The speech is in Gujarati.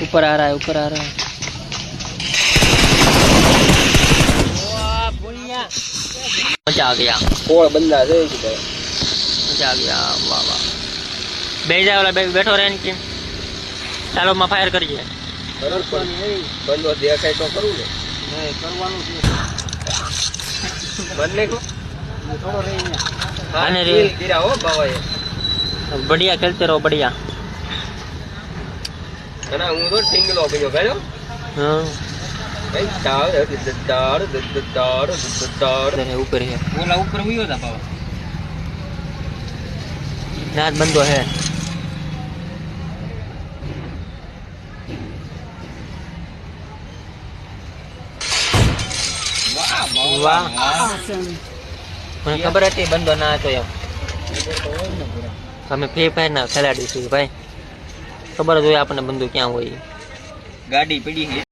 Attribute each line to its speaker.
Speaker 1: ऊपर आ रहा है, ऊपर आ रहा है। मजा आ गया,
Speaker 2: कोई बंदा है
Speaker 1: मजा आ गया। वाह वाह, बेजा वाला बैठो रहे इनकी। ચાલો માં ફાયર કરીએ।
Speaker 2: બંધો દેખાય તો કરું ને કરવાનું છે બંને કો થોડો રહી
Speaker 1: આને
Speaker 2: રે ગીરા હો બાવાએ
Speaker 1: बढ़िया खेलते रहो, बढ़िया।
Speaker 2: ના હું તો ટીંગલો ગયો ગયો
Speaker 1: हाँ
Speaker 2: ભાઈ તાડ
Speaker 1: ऊपर है,
Speaker 2: ઓલા ઉપર ઉયો था બાવા
Speaker 1: नाच बंदो है। वाह, મને ખબર હતી બંદો ના હતો એમ। અમે ફ્રી ફાયર ના ખેલાડી છીએ ભાઈ, ખબર જ હોય આપણને બંદો ક્યાં હોય।
Speaker 2: ગાડી પડી છે